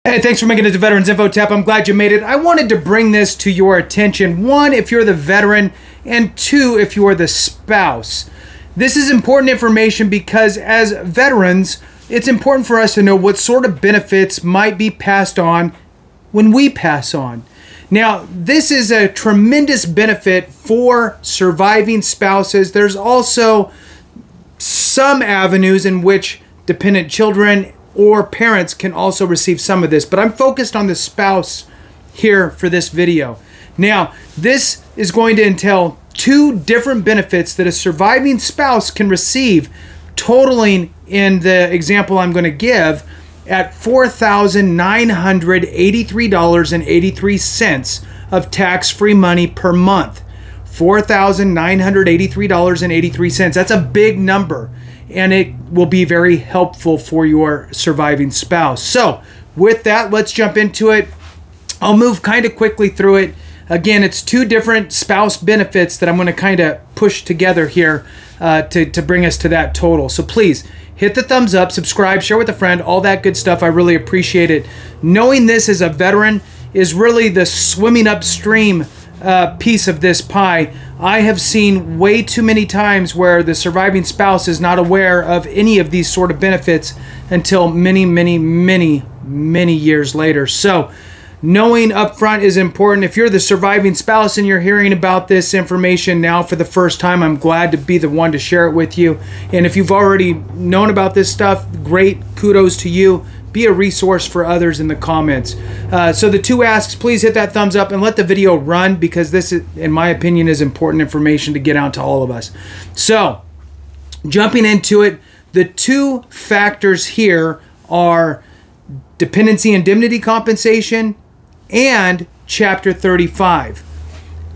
Hey, thanks for making it to Veterans Info Tap. I'm glad you made it. I wanted to bring this to your attention. One, if you're the veteran, and two, if you are the spouse. This is important information because as veterans, it's important for us to know what sort of benefits might be passed on when we pass on. Now, this is a tremendous benefit for surviving spouses. There's also some avenues in which dependent children or parents can also receive some of this, but I'm focused on the spouse here for this video. Now, this is going to entail two different benefits that a surviving spouse can receive, totaling in the example I'm going to give at $4,983.83 of tax-free money per month. $4,983.83. That's a big number, and it will be very helpful for your surviving spouse. So with that, let's jump into it. I'll move kind of quickly through it. Again, it's two different spouse benefits that I'm going to kind of push together here to bring us to that total. So please hit the thumbs up, subscribe, share with a friend, all that good stuff. I really appreciate it. Knowing this as a veteran is really the swimming upstream piece of this pie. I have seen way too many times where the surviving spouse is not aware of any of these sort of benefits until many, many, many, many years later. So knowing up front is important. If you're the surviving spouse and you're hearing about this information now for the first time, I'm glad to be the one to share it with you. And if you've already known about this stuff, great, kudos to you. Be a resource for others in the comments. So the two asks, please hit that thumbs up and let the video run, because this, in my opinion, is important information to get out to all of us. So jumping into it, the two factors here are dependency indemnity compensation and Chapter 35.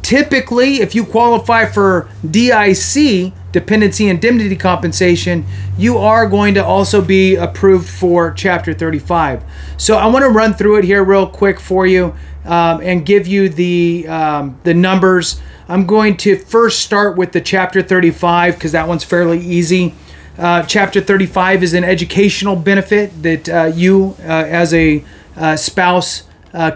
Typically, if you qualify for DIC, dependency indemnity compensation, you are going to also be approved for Chapter 35. So I want to run through it here real quick for you and give you the numbers. I'm going to first start with the Chapter 35 because that one's fairly easy. Chapter 35 is an educational benefit that you as a spouse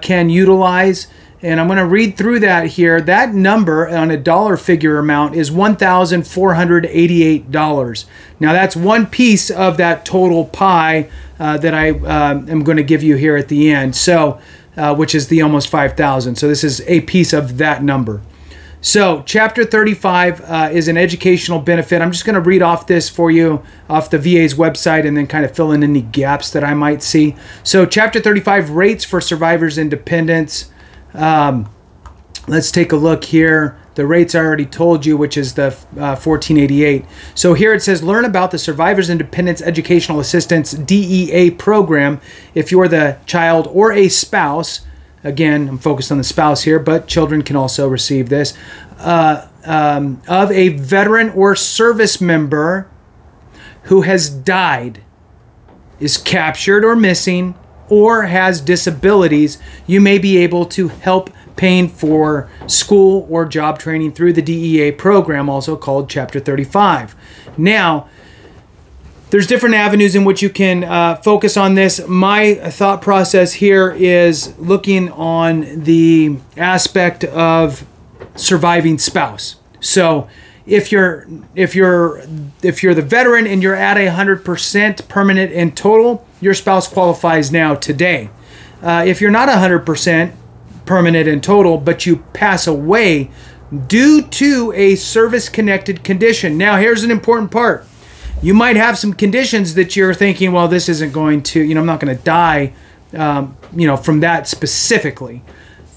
can utilize. And I'm going to read through that here. That number on a dollar figure amount is $1,488. Now that's one piece of that total pie that I am going to give you here at the end. So, which is the almost 5,000. So this is a piece of that number. So Chapter 35 is an educational benefit. I'm just going to read off this for you off the VA's website and then kind of fill in any gaps that I might see. So Chapter 35 rates for survivors and dependents. Let's take a look here. The rates I already told you, which is the $1,488. So here it says, learn about the Survivors and Dependents Educational Assistance DEA program if you're the child or a spouse. Again, I'm focused on the spouse here, but children can also receive this. Of a veteran or service member who has died, is captured or missing, or has disabilities, you may be able to help paying for school or job training through the DEA program, also called Chapter 35. Now, there's different avenues in which you can focus on this. My thought process here is looking on the aspect of surviving spouse. So if you're the veteran and you're at 100% permanent and total, your spouse qualifies now today. If you're not 100% permanent and total, but you pass away due to a service-connected condition. Now, here's an important part. You might have some conditions that you're thinking, well, this isn't going to, I'm not going to die, from that specifically.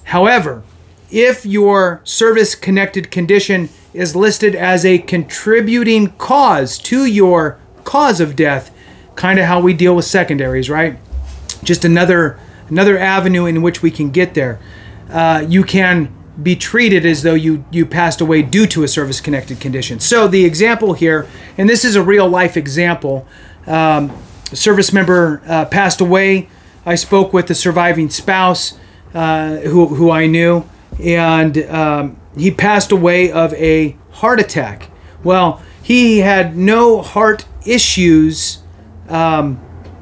However, if your service-connected condition is listed as a contributing cause to your cause of death, kind of how we deal with secondaries, right? Just another avenue in which we can get there. You can be treated as though you passed away due to a service-connected condition. So the example here, and this is a real-life example, a service member passed away. I spoke with the surviving spouse who I knew, and he passed away of a heart attack. Well, he had no heart issues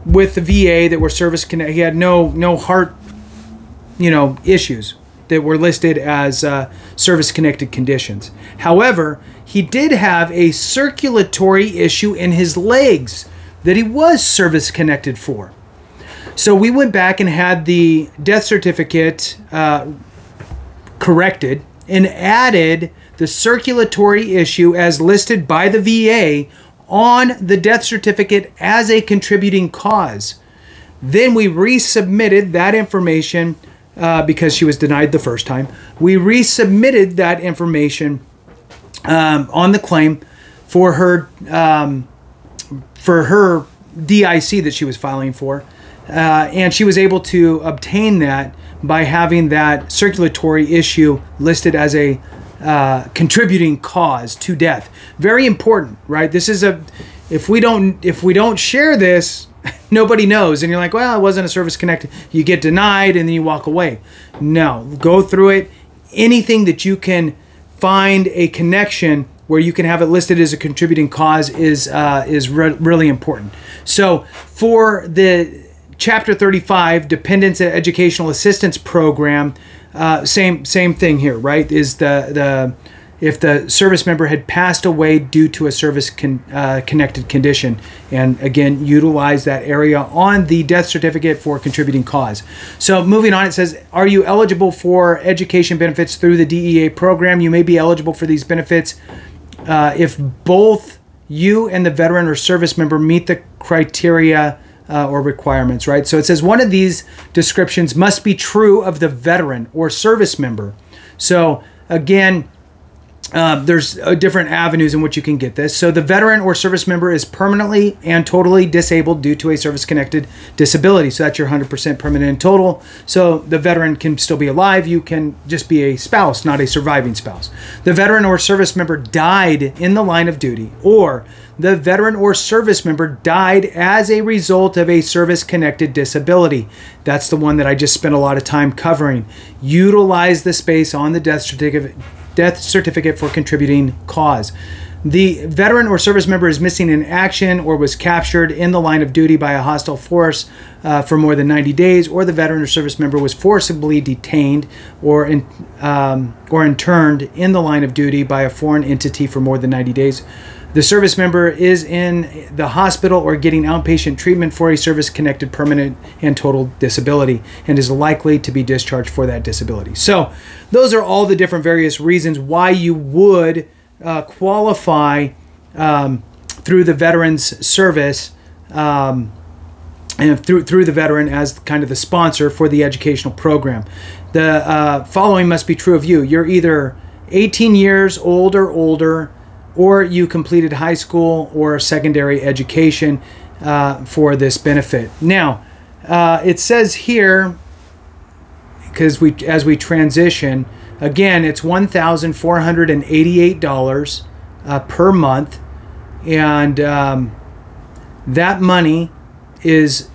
with the VA that were service connected. He had no heart, issues that were listed as service connected conditions. However, he did have a circulatory issue in his legs that he was service connected for. So we went back and had the death certificate corrected and added the circulatory issue as listed by the VA on the death certificate as a contributing cause. Then we resubmitted that information because she was denied the first time. We resubmitted that information on the claim for her DIC that she was filing for, and she was able to obtain that by having that circulatory issue listed as a contributing cause to death. Very important, right? This is if we don't share this, nobody knows, and you're like, well, it wasn't a service connected. You get denied and then you walk away. No, go through it. Anything that you can find a connection where you can have it listed as a contributing cause is really important. So for the Chapter 35 Dependents Educational Assistance Program, same thing here, right? Is if the service member had passed away due to a service connected condition, and again, utilize that area on the death certificate for contributing cause. So moving on, it says, are you eligible for education benefits through the DEA program? You may be eligible for these benefits if both you and the veteran or service member meet the criteria or requirements, right? So it says one of these descriptions must be true of the veteran or service member. So again, there's different avenues in which you can get this. So the veteran or service member is permanently and totally disabled due to a service-connected disability. So that's your 100% permanent and total. So the veteran can still be alive. You can just be a spouse, not a surviving spouse. The veteran or service member died in the line of duty, or the veteran or service member died as a result of a service-connected disability. That's the one that I just spent a lot of time covering. Utilize the space on the death certificate for contributing cause. The veteran or service member is missing in action or was captured in the line of duty by a hostile force for more than 90 days, or the veteran or service member was forcibly detained or interned in the line of duty by a foreign entity for more than 90 days. The service member is in the hospital or getting outpatient treatment for a service-connected permanent and total disability and is likely to be discharged for that disability. So those are all the different various reasons why you would qualify through the veteran's service and through the veteran as kind of the sponsor for the educational program. The following must be true of you. You're either 18 years old or older, or you completed high school or secondary education for this benefit. Now, it says here, because as we transition, again, it's $1,488 per month, and that money is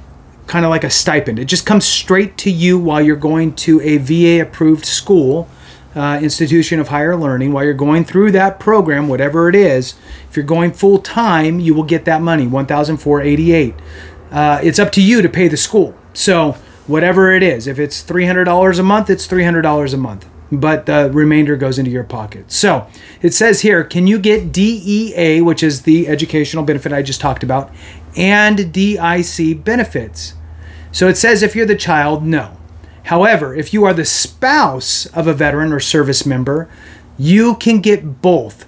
kind of like a stipend. It just comes straight to you while you're going to a VA-approved school, institution of higher learning. While you're going through that program, whatever it is, if you're going full-time, you will get that money, $1,488. It's up to you to pay the school. So whatever it is, if it's $300 a month, it's $300 a month. But the remainder goes into your pocket. So it says here, can you get DEA, which is the educational benefit I just talked about, and DIC benefits? So it says if you're the child, no. However, if you are the spouse of a veteran or service member, you can get both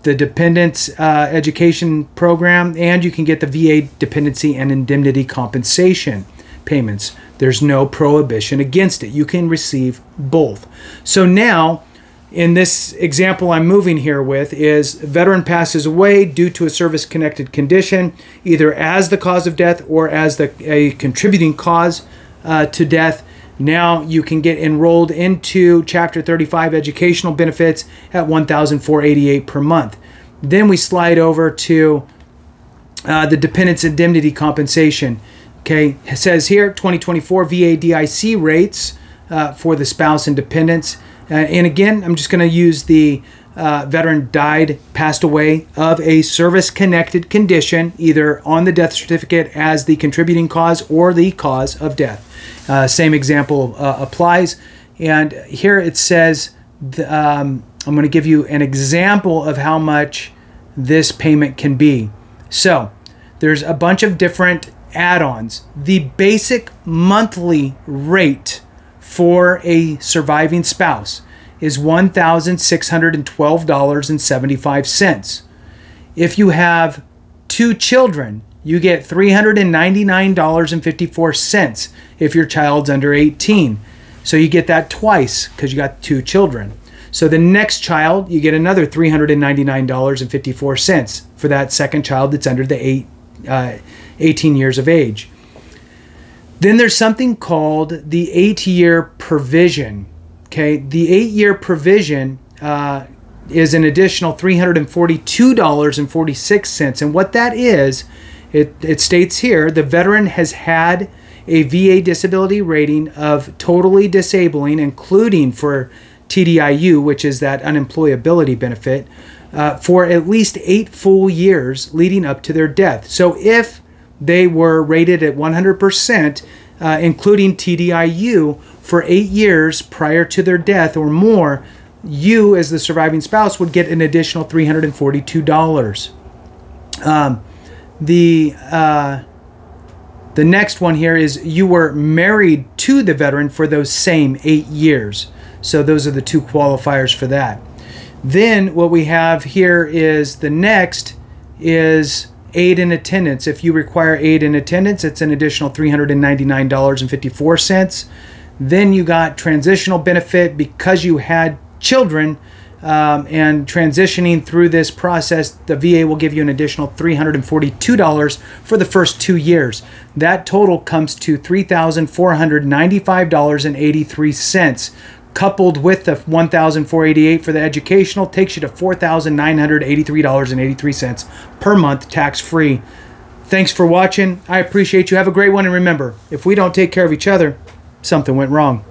the Dependents Education Program, and you can get the VA Dependency and Indemnity Compensation payments. There's no prohibition against it. You can receive both. So now, in this example I'm moving here with, is a veteran passes away due to a service-connected condition, either as the cause of death or as a contributing cause to death. Now you can get enrolled into Chapter 35 educational benefits at $1,488 per month. Then we slide over to the Dependents Indemnity Compensation. Okay, it says here 2024 VA DIC rates for the spouse and dependents. And again, I'm just going to use the veteran died, passed away of a service-connected condition, either on the death certificate as the contributing cause or the cause of death. Same example applies. And here it says, I'm going to give you an example of how much this payment can be. So there's a bunch of different add-ons. The basic monthly rate for a surviving spouse is $1,612.75. If you have 2 children, you get $399.54 if your child's under 18. So you get that twice because you got 2 children. So the next child, you get another $399.54 for that second child that's under the 18 years of age. Then there's something called the 8-year provision. Okay, the 8-year provision is an additional $342.46. And what that is, it states here, the veteran has had a VA disability rating of totally disabling, including for TDIU, which is that unemployability benefit, for at least 8 full years leading up to their death. So if they were rated at 100%, including TDIU, for 8 years prior to their death or more, you as the surviving spouse would get an additional $342. The next one here is you were married to the veteran for those same 8 years. So those are the 2 qualifiers for that. Then what we have here is the next is aid in attendance. If you require aid in attendance, it's an additional $399.54. Then you got transitional benefit because you had children and transitioning through this process, the VA will give you an additional $342 for the first 2 years. That total comes to $3,495.83. Coupled with the $1,488 for the educational, takes you to $4,983.83 per month, tax-free. Thanks for watching. I appreciate you. Have a great one. And remember, if we don't take care of each other, something went wrong.